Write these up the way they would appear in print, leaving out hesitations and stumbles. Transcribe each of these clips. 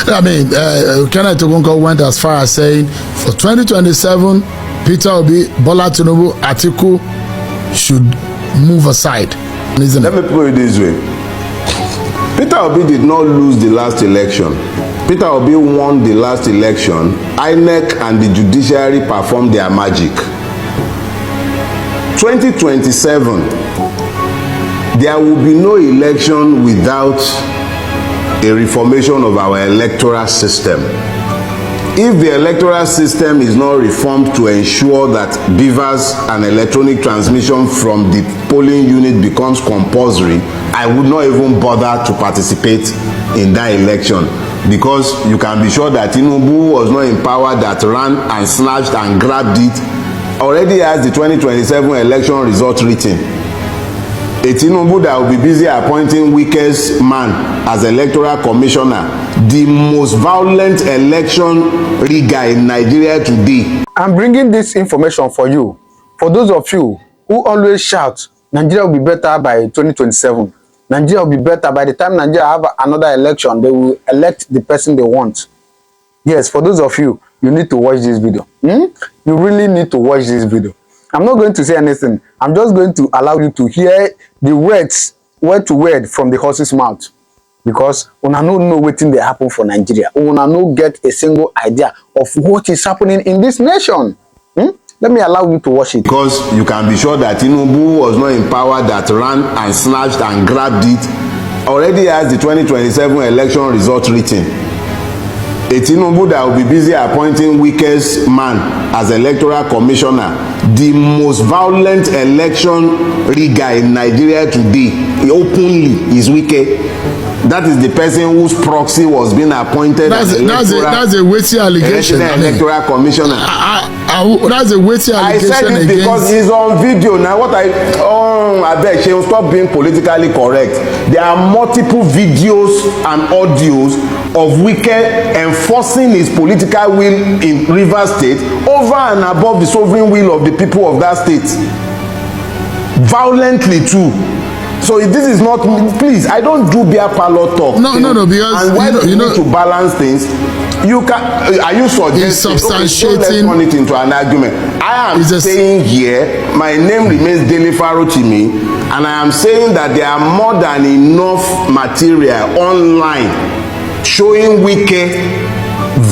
I mean, Kenneth Ogunko went as far as saying for 2027, Peter Obi, Bola Tinubu, Atiku should move aside. Let me put it this way. Peter Obi did not lose the last election. Peter Obi won the last election. INEC and the judiciary performed their magic. 2027, there will be no election without a reformation of our electoral system. If the electoral system is not reformed to ensure that beavers and electronic transmission from the polling unit becomes compulsory, I would not even bother to participate in that election, because you can be sure that Tinubu was not in power that ran and snatched and grabbed it. Already has the 2027 election results written. A Tinubu that will be busy appointing weakest man as electoral commissioner, the most violent election rigger in Nigeria today. I'm bringing this information for you. For those of you who always shout, Nigeria will be better by 2027. Nigeria will be better by the time Nigeria have another election. They will elect the person they want. Yes, for those of you, you need to watch this video. You really need to watch this video. I'm not going to say anything. I'm just going to allow you to hear the words, word to word from the horse's mouth. Because una no know wetin dey happen for Nigeria. Una no get a single idea of what is happening in this nation. Let me allow you to watch it. Because you can be sure that Tinubu was not in power that ran and snatched and grabbed it. Already has the 2027 election results written. A Tinubu that will be busy appointing weakest man as electoral commissioner, the most violent election rigger in Nigeria today, openly is Wike. That is the person whose proxy was being appointed as that's a weighty allegation. Electoral commissioner. That's a weighty allegation. I said it because he's on video. Now what I beg, she will stop being politically correct. There are multiple videos and audios of Wike enforcing his political will in Rivers State over and above the sovereign will of the people of that state. Violently too. So this is not, please, I don't do beer parlor talk. No, because and when you need to balance things, you can. Are you suggesting? Substantiating. Okay, so let's turn it into an argument. I am saying here, my name remains Dele Farotimi, and I am saying that there are more than enough material online showing Wike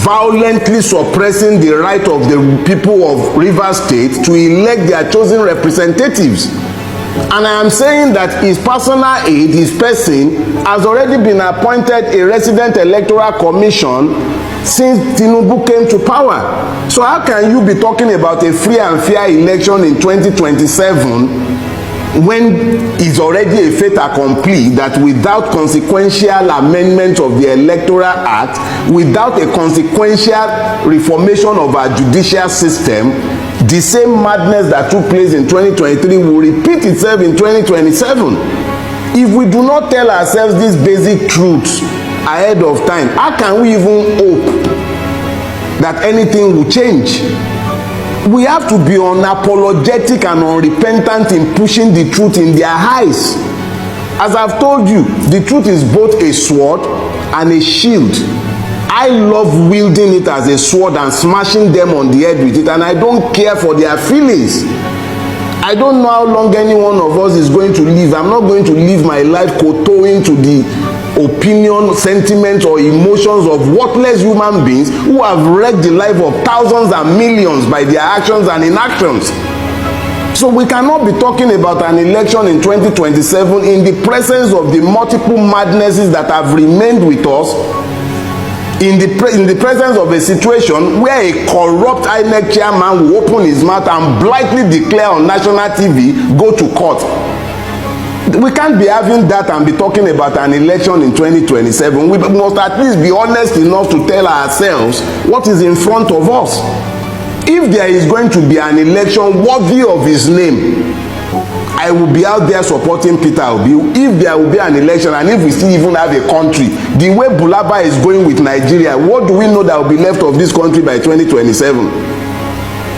violently suppressing the right of the people of Rivers State to elect their chosen representatives. And I am saying that his personal aide, his person, has already been appointed a resident electoral commission since Tinubu came to power. So how can you be talking about a free and fair election in 2027 when it's already a fait accompli that without consequential amendment of the Electoral Act, without a consequential reformation of our judicial system, the same madness that took place in 2023 will repeat itself in 2027. If we do not tell ourselves these basic truths ahead of time, how can we even hope that anything will change? We have to be unapologetic and unrepentant in pushing the truth in their eyes. As I've told you, the truth is both a sword and a shield. I love wielding it as a sword and smashing them on the head with it, and I don't care for their feelings. I don't know how long any one of us is going to live. I'm not going to live my life kowtowing to the opinion, sentiments, or emotions of worthless human beings who have wrecked the life of thousands and millions by their actions and inactions. So we cannot be talking about an election in 2027 in the presence of the multiple madnesses that have remained with us, in the presence of a situation where a corrupt INEC chairman will open his mouth and blithely declare on national TV, go to court. We can't be having that and be talking about an election in 2027. We must at least be honest enough to tell ourselves what is in front of us. If there is going to be an election worthy of his name, I will be out there supporting Peter Obi. If there will be an election, and if we still even have a country, the way Bulaba is going with Nigeria, what do we know that will be left of this country by 2027?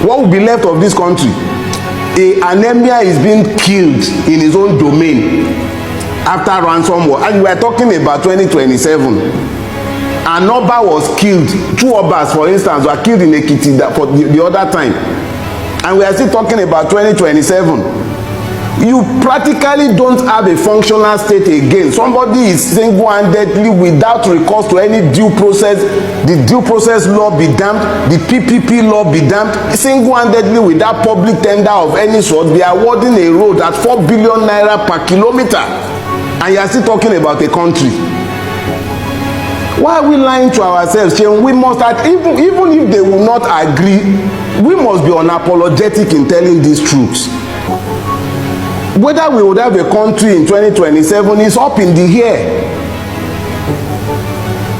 What will be left of this country? Anemia is being killed in his own domain after ransom war, and we are talking about 2027. an Oba was killed, 2 Obas for instance were killed in Ekiti for the other time, and we are still talking about 2027. You practically don't have a functional state again. Somebody is single-handedly, without recourse to any due process, the due process law be damned, the PPP law be damned, single-handedly without public tender of any sort, be awarding a road at 4 billion naira per kilometer, and you are still talking about a country. Why are we lying to ourselves? We must, even if they will not agree, we must be unapologetic in telling these truths. Whether we would have a country in 2027 is up in the air.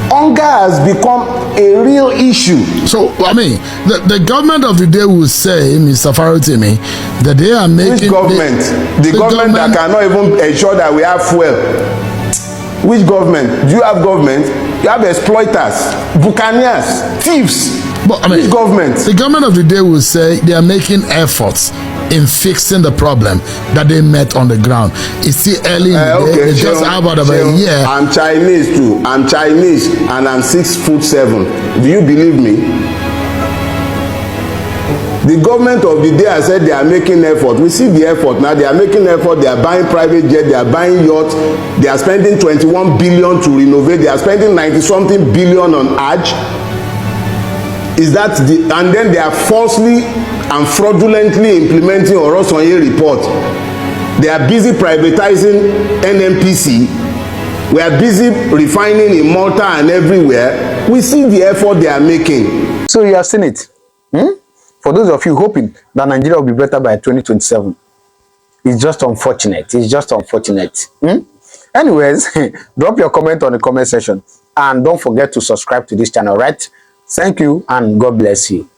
Hunger has become a real issue. So, I mean, the government of the day will say, Mr. Farotimi, that they are making... Which government? The government that cannot even ensure that we have fuel. Which government? Do you have government? You have exploiters, buccaneers, thieves. But, I mean, which government? The government of the day will say they are making efforts in fixing the problem that they met on the ground. It's still early in the day. It's just about a year. I'm Chinese too. I'm Chinese and I'm 6'7". Do you believe me? The government of the day has said they are making effort. We see the effort now. They are making effort. They are buying private jet. They are buying yachts. They are spending 21 billion to renovate. They are spending 90-something billion on Hajj. Is that the, and then they are falsely and fraudulently implementing Orosanye report. They are busy privatizing NNPC. We are busy refining in Malta and everywhere. We see the effort they are making. So you have seen it. For those of you hoping that Nigeria will be better by 2027, it's just unfortunate. It's just unfortunate. Anyways, drop your comment on the comment section and don't forget to subscribe to this channel, right? Thank you and God bless you.